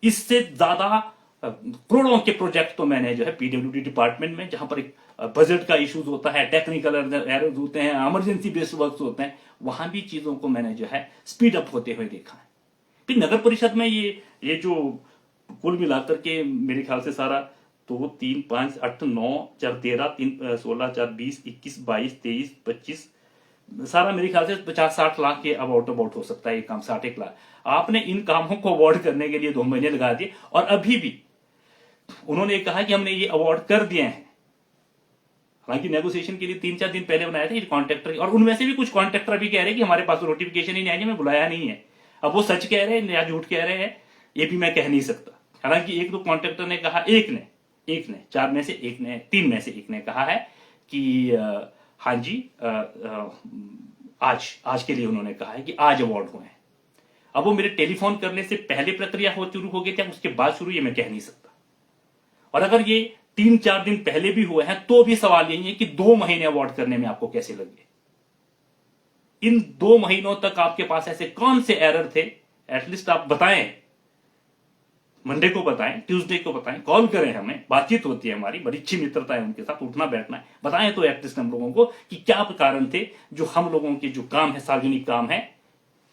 इससे ज्यादा करोड़ों के प्रोजेक्ट तो मैंने जो है पीडब्ल्यूडी डिपार्टमेंट में, जहां पर एक बजट का इश्यूज होता है, टेक्निकल एरर्स होते हैं, इमरजेंसी बेस्ड वर्क्स होते हैं, वहां भी चीजों को मैंने जो है स्पीड अप होते हुए देखा है। फिर नगर परिषद में ये जो कुल मिलाकर के मेरे ख्याल से सारा 2 3 5 8 9 4 13 3 16 4 20 21 22 23 25 सारा मेरे ख्याल से 50-60 लाख के अबाउट हो सकता है ये काम, 60-1 लाख। आपने इन कामों को अवार्ड करने के लिए 2 महीने लगा दिए, और अभी भी उन्होंने कहा कि हमने ये अवार्ड कर दिए हैं। हालांकि नेगोशिएशन के लिए 3-4 दिन पहले बनाए थे कॉन्ट्रैक्टर, और उनमें से भी कुछ कॉन्ट्रैक्टर भी कह रहे हैं कि हमारे पास तो नोटिफिकेशन ही नहीं आई, हमें बुलाया नहीं है। अब वो सच कह रहे हैं या झूठ कह रहे हैं ये भी मैं कह नहीं सकता। हालांकि 1-2 कॉन्ट्रैक्टर ने कहा, एक ने 4 में से 1 ने, 3 में से 1 ने कहा है कि हाँ जी आज के लिए उन्होंने कहा है कि आज अवार्ड हुए हैं। अब वो मेरे टेलीफोन करने से पहले प्रक्रिया शुरू हो गई थी, उसके बाद शुरू, ये मैं कह नहीं सकता। और अगर ये 3-4 दिन पहले भी हुए हैं तो भी सवाल यही है कि 2 महीने अवार्ड करने में आपको कैसे लगे। इन 2 महीनों तक आपके पास ऐसे कौन से एरर थे, एटलीस्ट आप बताएं, मंडे को बताएं, ट्यूसडे को बताएं, कॉल करें, हमें बातचीत होती है, हमारी बड़ी अच्छी मित्रता है उनके साथ, उठना बैठना है, बताएं तो एटलीस्ट हम लोगों को कि क्या कारण थे जो हम लोगों के जो काम है, सार्वजनिक काम है।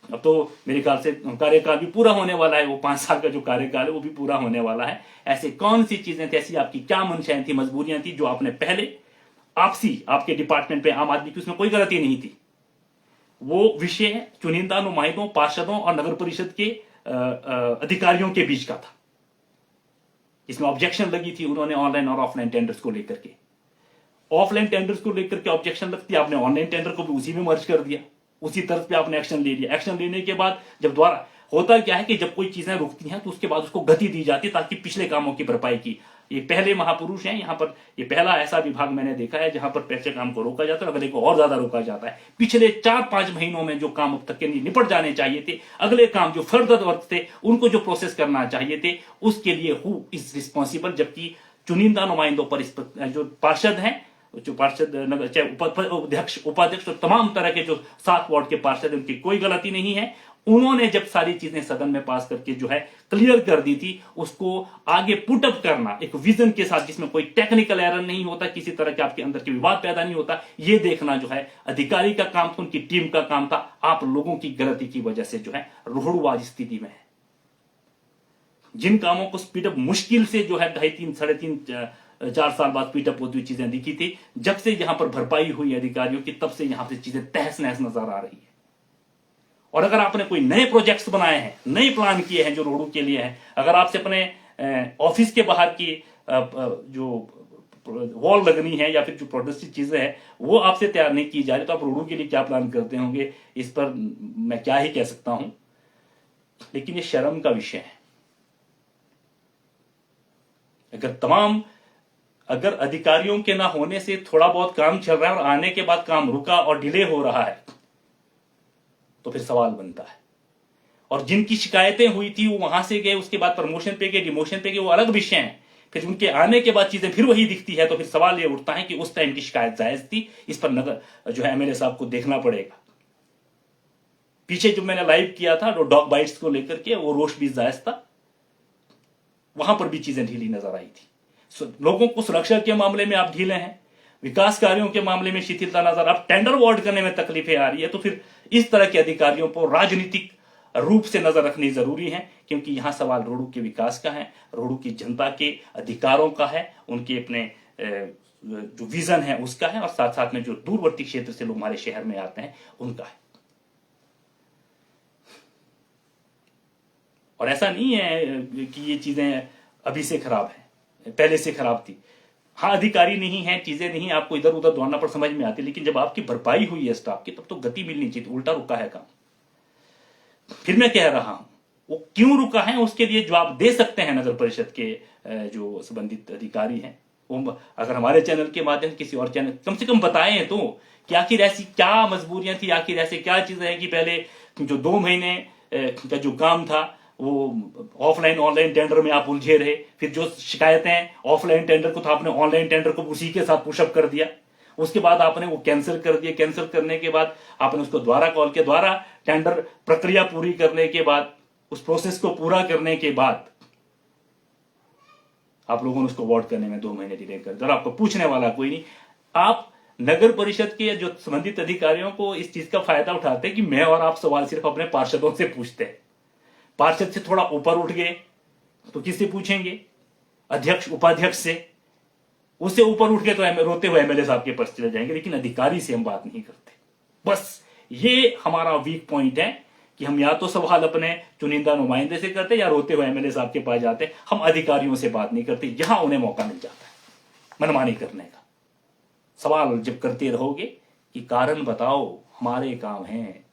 अब तो मेरे ख्याल से कार्यकाल भी पूरा होने वाला है, वो 5 साल का जो कार्यकाल है वो भी पूरा होने वाला है। ऐसे कौन सी चीजें थी, ऐसी आपकी क्या मंशाएं थी, मजबूरियां थी जो आपने पहले आपसी आपके डिपार्टमेंट पे, आम आदमी की उसमें कोई गलती नहीं थी, वो विषय चुनिंदा नुमाइंदों, पार्षदों और नगर परिषद के अधिकारियों के बीच का था। इसमें ऑब्जेक्शन लगी थी उन्होंने ऑनलाइन और ऑफलाइन टेंडर्स को लेकर के। ऑफलाइन टेंडर्स को लेकर के ऑब्जेक्शन लगती है, आपने ऑनलाइन टेंडर को भी उसी में मर्ज कर दिया, उसी तरफ पे आपने एक्शन ले लिया। एक्शन लेने के बाद जब द्वारा होता क्या है कि जब कोई चीजें रुकती हैं तो उसके बाद उसको गति दी जाती है ताकि पिछले कामों की भरपाई की। ये पहले महापुरुष हैं यहाँ पर, ये पहला ऐसा विभाग मैंने देखा है जहां पर पैसे काम को रोका जाता है, अगले को और ज्यादा रोका जाता है। पिछले 4-5 महीनों में जो काम अब तक के निपट जाने चाहिए थे, अगले काम जो फर्दर वर्क थे उनको जो प्रोसेस करना चाहिए थे, उसके लिए हु इज रिस्पॉन्सिबल, जबकि चुनिंदा नुमाइंदों पर जो पार्षद हैं, जो पार्षद नगर चाहे अध्यक्ष, उपाध्यक्ष और तमाम तरह के जो 7 वार्ड के पार्षद, उनकी कोई गलती नहीं है। उन्होंने जब सारी चीजें सदन में पास करके जो है क्लियर कर दी थी, उसको आगे पुटअप करना एक विजन के साथ, जिसमें कोई टेक्निकल एरर नहीं होता, किसी तरह के आपके अंदर के विवाद पैदा नहीं होता, ये देखना जो है अधिकारी का काम था, उनकी टीम का काम था। आप लोगों की गलती की वजह से जो है रोहड़ुवाज स्थिति में है। जिन कामों को स्पीडअप मुश्किल से जो है 2.5, 3.5, 4 साल बाद स्पीडअप होती हुई चीजें दिखी थी, जब से यहां पर भरपाई हुई अधिकारियों की, तब से यहां से चीजें तहस नहस नजर आ रही है। और अगर आपने कोई नए प्रोजेक्ट्स बनाए हैं, नए प्लान किए हैं जो रोडू के लिए हैं, अगर आपसे अपने ऑफिस के बाहर की जो वॉल लगनी है या फिर जो प्रोडक्टिव चीजें हैं वो आपसे तैयार नहीं की जा रही, तो आप रोडू के लिए क्या प्लान करते होंगे, इस पर मैं क्या ही कह सकता हूं। लेकिन ये शर्म का विषय है। अगर अधिकारियों के ना होने से थोड़ा बहुत काम चल रहा है और आने के बाद काम रुका और डिले हो रहा है, तो फिर सवाल बनता है। और जिनकी शिकायतें हुई थी वो वहां से गए, उसके बाद प्रमोशन पे गए, डिमोशन पे गए, वो अलग विषय है। फिर उनके आने के बाद चीजें फिर वही दिखती है, तो फिर सवाल ये उठता है कि उस टाइम की शिकायत जायज थी, इस पर नगर जो है एमएलए साहब को देखना पड़ेगा। पीछे जो मैंने लाइव किया था डॉग बाइट्स को लेकर के, वो रोष भी जायज था, वहां पर भी चीजें ढीली नजर आई थी। लोगों को सुरक्षा के मामले में आप ढीले हैं, विकास कार्यों के मामले में शिथिलता नजर, आप टेंडर अवार्ड करने में तकलीफें आ रही है, तो फिर इस तरह के अधिकारियों को राजनीतिक रूप से नजर रखनी जरूरी है। क्योंकि यहां सवाल रोडू के विकास का है, रोडू की जनता के अधिकारों का है, उनके अपने जो विजन है उसका है, और साथ साथ में जो दूरवर्ती क्षेत्र से लोग हमारे शहर में आते हैं उनका है। और ऐसा नहीं है कि ये चीजें अभी से खराब है, पहले से खराब थी। हाँ, अधिकारी नहीं है, चीजें नहीं, आपको इधर उधर दौड़ना पर समझ में आती, लेकिन जब आपकी भरपाई हुई है स्टाफ की, तब तो गति मिलनी चाहिए। उल्टा रुका है काम। फिर मैं कह रहा हूं वो क्यों रुका है, उसके लिए जवाब दे सकते हैं नगर परिषद के जो संबंधित अधिकारी हैं। वो अगर हमारे चैनल के माध्यम से किसी और चैनल कम से कम बताएं तो कि आखिर ऐसी क्या मजबूरियां थी, आखिर ऐसे क्या चीजें हैं कि पहले जो 2 महीने का जो काम था वो ऑफलाइन ऑनलाइन टेंडर में आप उलझे रहे, फिर जो शिकायतें ऑफलाइन टेंडर को था आपने ऑनलाइन टेंडर को उसी के साथ पुशअप कर दिया, उसके बाद आपने वो कैंसिल कर दिया, कैंसिल करने के बाद आपने उसको दोबारा कॉल किया, दोबारा टेंडर प्रक्रिया पूरी करने के बाद, उस प्रोसेस को पूरा करने के बाद आप लोगों ने उसको अवॉर्ड करने में 2 महीने डिले कर दिया, और आपको पूछने वाला कोई नहीं। आप नगर परिषद के जो संबंधित अधिकारियों को इस चीज का फायदा उठाते कि मैं और आप सवाल सिर्फ अपने पार्षदों से पूछते हैं। पार्षद से थोड़ा ऊपर उठ गए तो किससे पूछेंगे, अध्यक्ष उपाध्यक्ष से, उससे ऊपर उठ गए तो रोते हुए एमएलए साहब के पास चले जाएंगे, लेकिन अधिकारी से हम बात नहीं करते। बस ये हमारा वीक पॉइंट है कि हम या तो सवाल अपने चुनिंदा नुमाइंदे से करते या रोते हुए एमएलए साहब के पास जाते, हम अधिकारियों से बात नहीं करते। यहां उन्हें मौका मिल जाता है मनमानी करने का। सवाल जब करते रहोगे कि कारण बताओ, हमारे काम हैं,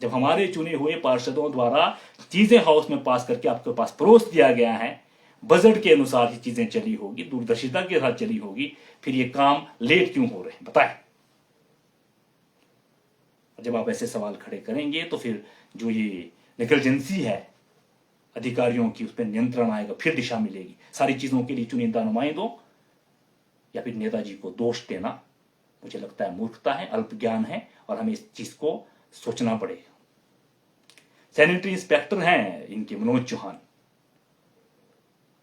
जब हमारे चुने हुए पार्षदों द्वारा चीजें हाउस में पास करके आपके पास परोस दिया गया है, बजट के अनुसार ही चीजें चली होगी, दूरदर्शिता के साथ चली होगी, फिर ये काम लेट क्यों हो रहे हैं बताएं। जब आप ऐसे सवाल खड़े करेंगे तो फिर जो ये नेग्लिजेंसी है अधिकारियों की, उस पर नियंत्रण आएगा, फिर दिशा मिलेगी। सारी चीजों के लिए चुनिंदा नुमाइंदों या फिर नेताजी को दोष देना मुझे लगता है मूर्खता है, अल्प ज्ञान है, और हमें इस चीज को सोचना पड़ेगा। सैनिटरी इंस्पेक्टर हैं इनके मनोज चौहान,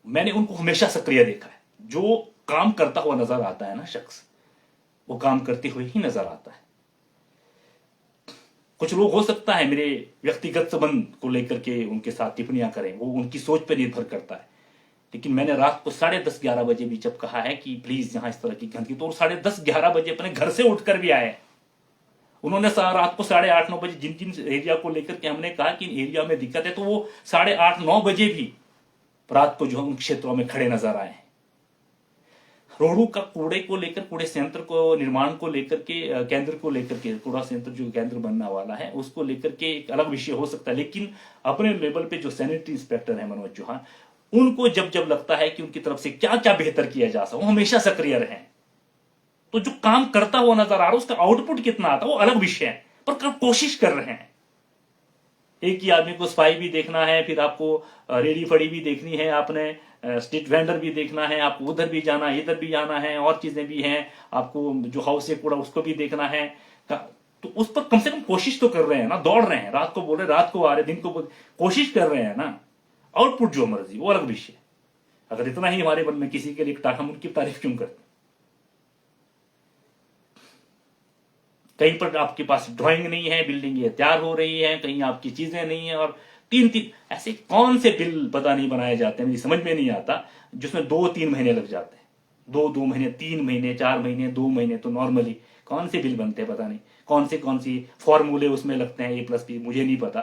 मैंने उनको हमेशा सक्रिय देखा है। जो काम करता हुआ नजर आता है ना शख्स, वो काम करते हुए ही नजर आता है। कुछ लोग हो सकता है मेरे व्यक्तिगत संबंध को लेकर के उनके साथ टिप्पणियां करें, वो उनकी सोच पर निर्भर करता है। लेकिन मैंने रात को 10:30-11 बजे भी जब कहा है कि प्लीज यहां इस तरह की गंदगी, तो 10:30-11 बजे अपने घर से उठकर भी आए। उन्होंने रात को 8:30-9 बजे जिन जिन एरिया को लेकर के हमने कहा कि इन एरिया में दिक्कत है, तो वो 8:30-9 बजे भी रात को जो उन क्षेत्रों में खड़े नजर आए। रोहड़ू का कूड़े को लेकर, कूड़े संयंत्र को निर्माण को लेकर के, केंद्र को लेकर के, कूड़ा संयंत्र जो केंद्र बनने वाला है उसको लेकर के एक अलग विषय हो सकता है। लेकिन अपने लेवल पे जो सैनिटरी इंस्पेक्टर है मनोज चौहान, उनको जब जब लगता है कि उनकी तरफ से क्या क्या बेहतर किया जा सकता, वो हमेशा सक्रिय रहे। तो जो काम करता हुआ नजर आ रहा है उसका आउटपुट कितना आता है वो अलग विषय है, पर कोशिश कर रहे हैं। एक ही आदमी को सफाई भी देखना है, फिर आपको रेडी फड़ी भी देखनी है, आपने स्ट्रीट वेंडर भी देखना है, आपको उधर भी जाना है, इधर भी जाना है, और चीजें भी हैं, आपको जो हाउस से कूड़ा उसको भी देखना है। तो उस पर कम से कम कोशिश तो कर रहे हैं ना, दौड़ रहे हैं, रात को बोल रहे, रात को आ रहे, दिन को कोशिश कर रहे हैं ना। आउटपुट जो मर्जी वो अलग विषय। अगर इतना ही हमारे मन में किसी के लिए हम उनकी तारीफ क्यों करते? कहीं पर आपके पास ड्राइंग नहीं है, बिल्डिंग ये तैयार हो रही है, कहीं आपकी चीजें नहीं है, और तीन ऐसे कौन से बिल पता नहीं बनाए जाते हैं, मुझे समझ में नहीं आता, जिसमें 2-3 महीने लग जाते हैं। 2 महीने, 3 महीने, 4 महीने, 2 महीने, तो नॉर्मली कौन से बिल बनते हैं पता नहीं, कौन सी फॉर्मूले उसमें लगते हैं, A+B, मुझे नहीं पता।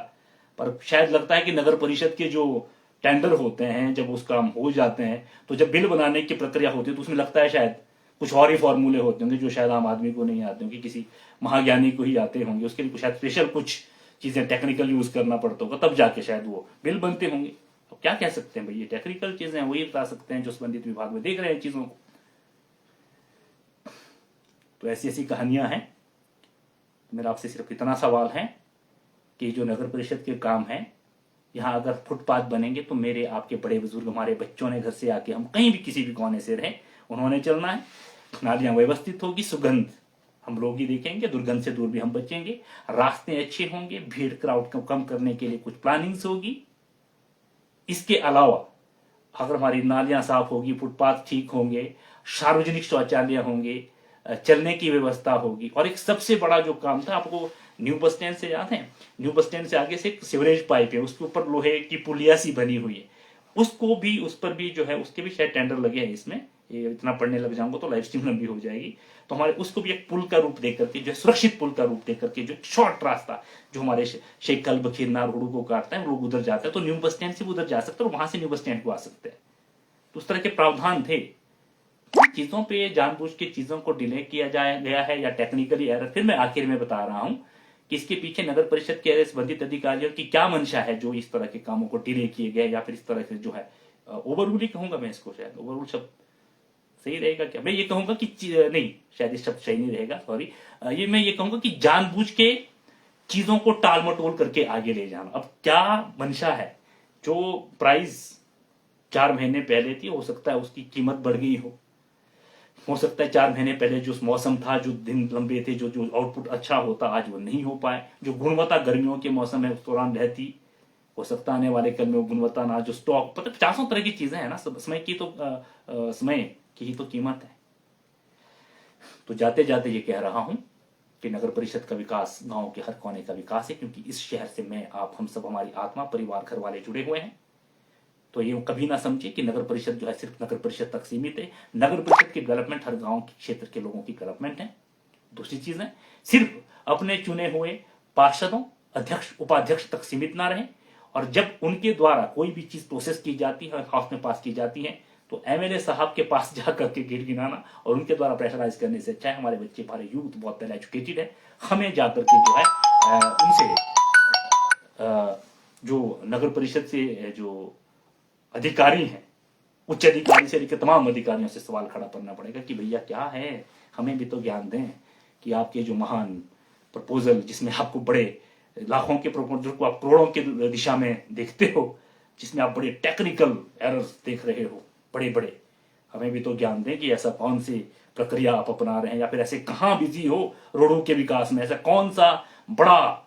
पर शायद लगता है कि नगर परिषद के जो टेंडर होते हैं, जब उस काम हो जाते हैं, तो जब बिल बनाने की प्रक्रिया होती है तो उसमें लगता है शायद कुछ और ही फॉर्मूले होते होंगे जो शायद आम आदमी को नहीं आते होंगे, किसी महाज्ञानी को ही आते होंगे। उसके लिए शायद स्पेशल कुछ चीजें टेक्निकल यूज करना पड़ता होगा, तब जाके शायद वो बिल बनते होंगे। अब क्या कह सकते हैं भाई, ये टेक्निकल चीजें हैं, वही बता सकते हैं जो संबंधित विभाग में देख रहे हैं चीजों को। तो ऐसी ऐसी कहानियां हैं। मेरा आपसे सिर्फ इतना सवाल है कि जो नगर परिषद के काम है, यहाँ अगर फुटपाथ बनेंगे तो मेरे आपके बड़े बुजुर्ग, हमारे बच्चों ने घर से आके, हम कहीं भी किसी भी कोने से रहे, उन्होंने चलना है। नालियां व्यवस्थित होगी, सुगंध हम लोग ही देखेंगे, दुर्गंध से दूर भी हम बचेंगे, रास्ते अच्छे होंगे, भीड़ क्राउड को कम करने के लिए कुछ प्लानिंग्स होगी। इसके अलावा अगर हमारी नालियां साफ होगी, फुटपाथ ठीक होंगे, सार्वजनिक शौचालय होंगे, चलने की व्यवस्था होगी, और एक सबसे बड़ा जो काम था, आपको न्यू बस स्टैंड से याद है, न्यू बस स्टैंड से आगे से एक सीवरेज पाइप है, उसके ऊपर लोहे की पुलिया सी बनी हुई है, उसको भी, उस पर भी जो है, उसके भी शायद टेंडर लगे हैं। इसमें ये इतना पढ़ने लग जाऊंगा तो लाइव स्ट्रीम लंबी हो जाएगी। तो हमारे उसको भी एक पुल का रूप देकर के, जो सुरक्षित पुल का रूप देकर के, जो शॉर्ट रास्ता जो हमारे शेख कल्ब खीरना रोड को काटता है, लोग उधर जाते हैं, तो न्यू बस स्टैंड से उधर जा सकते हैं और वहां से न्यू बस स्टैंड को आ सकते हैं। तो उस तरह के प्रावधान थे। चीजों पे जानबूझ के चीजों को डिले किया गया है या टेक्निकली एरर। फिर मैं आखिर में बता रहा हूं कि इसके पीछे नगर परिषद के संबंधित अधिकारियों की क्या मंशा है जो इस तरह के कामों को डिले किए गए, या फिर इस तरह से जो है ओवररूल कहूंगा मैं इसको, शायद ओवररूल शब्द सही रहेगा क्या, मैं ये कहूंगा कि नहीं, शायद इस शब्द सही नहीं रहेगा, सॉरी, ये मैं ये कहूंगा कि जानबूझ के चीजों को टाल मटोल करके आगे ले जाना। अब क्या मंशा है, जो प्राइस 4 महीने पहले थी, हो सकता है उसकी कीमत बढ़ गई हो सकता है 4 महीने पहले जो मौसम था, जो दिन लंबे थे, जो जो आउटपुट अच्छा होता, आज वो नहीं हो पाए। जो गुणवत्ता गर्मियों के मौसम है उस दौरान रहती, हो सकता आने वाले कल में वो गुणवत्ता ना, जो स्टॉक, पता 50 तरह की चीजें हैं ना, समय की तो समय की ही तो कीमत है। तो जाते जाते ये कह रहा हूं कि नगर परिषद का विकास गांव के हर कोने का विकास है, क्योंकि इस शहर से मैं, आप, हम सब, हमारी आत्मा, परिवार, घर वाले जुड़े हुए हैं। तो ये कभी ना समझे कि नगर परिषद जो है सिर्फ नगर परिषद तक सीमित है। नगर परिषद की डेवलपमेंट हर गांव के क्षेत्र के लोगों की डेवलपमेंट है। दूसरी चीज है, सिर्फ अपने चुने हुए पार्षदों, अध्यक्ष, उपाध्यक्ष तक सीमित ना रहे, और जब उनके द्वारा कोई भी चीज प्रोसेस की जाती है, हाउस में पास की जाती है, तो एमएलए साहब के पास जाकर के गिर गिनाना और उनके द्वारा प्रेशराइज करने से अच्छा है, हमारे बच्चे, हमारे यूथ बहुत वेल एजुकेटेड है, हमें जाकर के जो है उनसे जो नगर परिषद से जो अधिकारी हैं, उच्च अधिकारी से लेकर तमाम अधिकारियों से सवाल खड़ा करना पड़ेगा कि भैया क्या है, हमें भी तो ज्ञान दें कि आपके जो महान प्रपोजल, जिसमें आपको बड़े लाखों के प्रपोजल को आप करोड़ों के दिशा में देखते हो, जिसमें आप बड़े टेक्निकल एरर्स देख रहे हो, बड़े बड़े, हमें भी तो ज्ञान दें कि ऐसा कौन सी प्रक्रिया आप अपना रहे हैं, या फिर ऐसे कहाँ बिजी हो रोडों के विकास में, ऐसा कौन सा बड़ा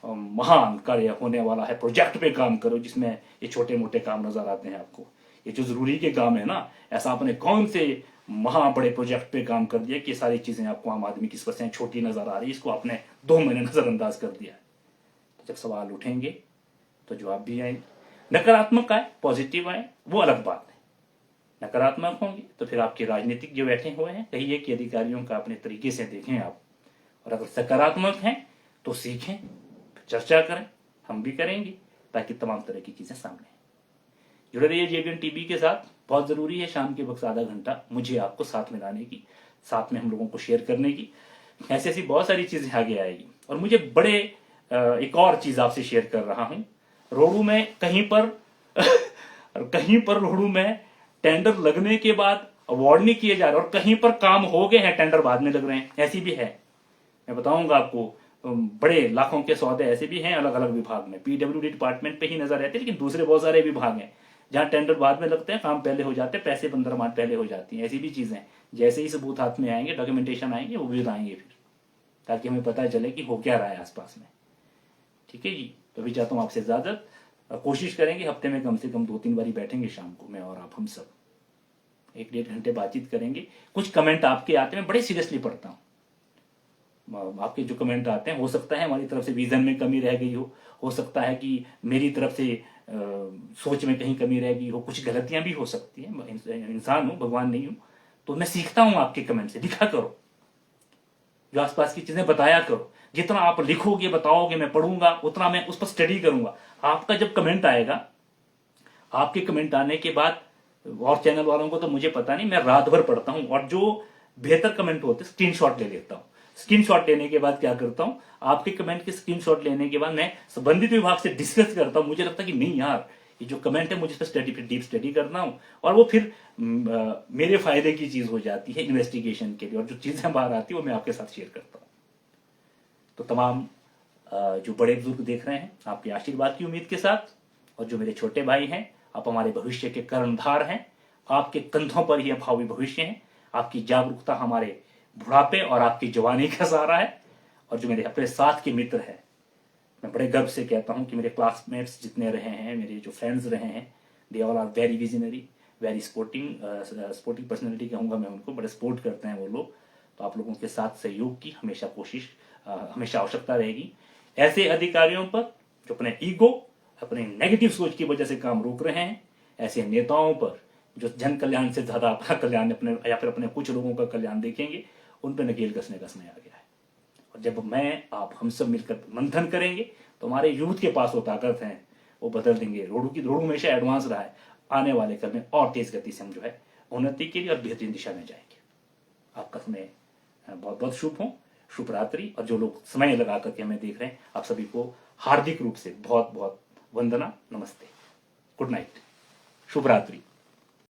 महान कार्य होने वाला है, प्रोजेक्ट पे काम करो जिसमें ये छोटे मोटे काम नजर आते हैं आपको। ये जो जरूरी के काम है ना, ऐसा आपने कौन से महा बड़े प्रोजेक्ट पे काम कर दिया कि सारी चीजें आपको आम आदमी की समस्याएं छोटी नजर आ रही, इसको आपने 2 महीने नजरअंदाज कर दिया। तो जब सवाल उठेंगे तो जवाब भी आएंगे। नकारात्मक आए पॉजिटिव आए वो अलग बात है। नकारात्मक होंगे तो फिर आपके राजनीतिक जो बैठे हुए हैं, कहिए कि अधिकारियों का अपने तरीके से देखें आप, और अगर सकारात्मक हैं तो सीखें, चर्चा करें, हम भी करेंगे, ताकि तमाम तरह की चीजें सामने आए। जुड़े रहिए जेबीएन टीवी के साथ। बहुत जरूरी है शाम के वक्त आधा घंटा मुझे आपको साथ में लाने की, साथ में हम लोगों को शेयर करने की। ऐसी ऐसी बहुत सारी चीजें आगे आएगी। और मुझे बड़े एक और चीज आपसे शेयर कर रहा हूं। रोडू में कहीं पर रोडू में टेंडर लगने के बाद अवार्ड नहीं किए जा रहे, और कहीं पर काम हो गए हैं, टेंडर बाद में लग रहे हैं, ऐसी भी है। मैं बताऊंगा आपको, बड़े लाखों के सौदे ऐसे भी हैं अलग अलग विभाग में। पीडब्ल्यूडी डिपार्टमेंट पे ही नजर रहते हैं, लेकिन दूसरे बहुत सारे विभाग हैं जहां टेंडर बाद में लगते हैं, काम पहले हो जाते हैं, पैसे 15 माह पहले हो जाती हैं। ऐसी भी चीजें जैसे ही सबूत हाथ में आएंगे, डॉक्यूमेंटेशन आएंगे, वो भी लाएंगे फिर, ताकि हमें पता चले कि हो क्या रहा है आसपास में। ठीक है जी, तो अभी चाहता हूँ आपसे इजाजत। कोशिश करेंगे हफ्ते में कम से कम 2-3 बारी बैठेंगे शाम को, मैं और आप, हम सब 1-1.5 घंटे बातचीत करेंगे। कुछ कमेंट आपके आते हैं, बड़े सीरियसली पढ़ता हूँ आपके जो कमेंट आते हैं। हो सकता है हमारी तरफ से विजन में कमी रह गई हो सकता है कि मेरी तरफ से सोच में कहीं कमी रह गई हो, कुछ गलतियां भी हो सकती हैं। इंसान हूं, भगवान नहीं हूं, तो मैं सीखता हूं आपके कमेंट से। लिखा करो, जो आसपास की चीजें बताया करो। जितना आप लिखोगे, बताओगे, मैं पढ़ूंगा, उतना मैं उस पर स्टडी करूंगा। आपका जब कमेंट आएगा, आपके कमेंट आने के बाद, और चैनल वालों को तो मुझे पता नहीं, मैं रात भर पढ़ता हूं, और जो बेहतर कमेंट होते स्क्रीनशॉट ले लेता हूं। स्क्रीनशॉट लेने के बाद क्या करता हूं, आपके कमेंट के स्क्रीनशॉट लेने के बाद मैं संबंधित विभाग से डिस्कस करता हूं। मुझे लगता है कि नहीं यार, ये जो कमेंट है मुझे इस पर स्टडी, डीप स्टडी करना हूं, और वो फिर मेरे फायदे की चीज हो जाती है इन्वेस्टिगेशन के लिए, और जो चीजें बाहर आती है वो मैं आपके साथ शेयर करता हूं। तो तमाम जो बड़े बुजुर्ग देख रहे हैं, आपके आशीर्वाद की उम्मीद के साथ, और जो मेरे छोटे भाई हैं, आप हमारे भविष्य के कर्णधार हैं। आपके कंधों पर ही भावी भविष्य है। आपकी जागरूकता हमारे बुढ़ापे और आपकी जवानी का सहारा है। और जो मेरे अपने साथ के मित्र हैं, मैं बड़े गर्व से कहता हूं कि मेरे क्लासमेट्स जितने रहे हैं, मेरे जो फ्रेंड्स रहे हैं, they all are very visionary, very sporting personality कहूंगा मैं उनको। बड़े सपोर्ट करते हैं वो लोग। तो आप लोगों के साथ सहयोग की हमेशा कोशिश, हमेशा आवश्यकता रहेगी। ऐसे अधिकारियों पर जो अपने ईगो, अपने नेगेटिव सोच की वजह से काम रोक रहे हैं, ऐसे नेताओं पर जो जन कल्याण से ज्यादा अपना कल्याण, अपने या फिर अपने कुछ लोगों का कल्याण देखेंगे, उन पर नकेल कसने का समय आ गया है। और जब मैं, आप, हम सब मिलकर मंथन करेंगे, तो हमारे यूथ के पास वो ताकत है, वो बदल देंगे। रोडू हमेशा एडवांस रहा है। आने वाले कल में और तेज गति से हम जो है उन्नति के लिए और बेहतरीन दिशा में जाएंगे। आपका समय बहुत बहुत शुभ हो, शुभ रात्रि। और जो लोग समय लगा करके हमें देख रहे हैं, आप सभी को हार्दिक रूप से बहुत बहुत वंदना, नमस्ते, गुड नाइट, शुभ रात्रि।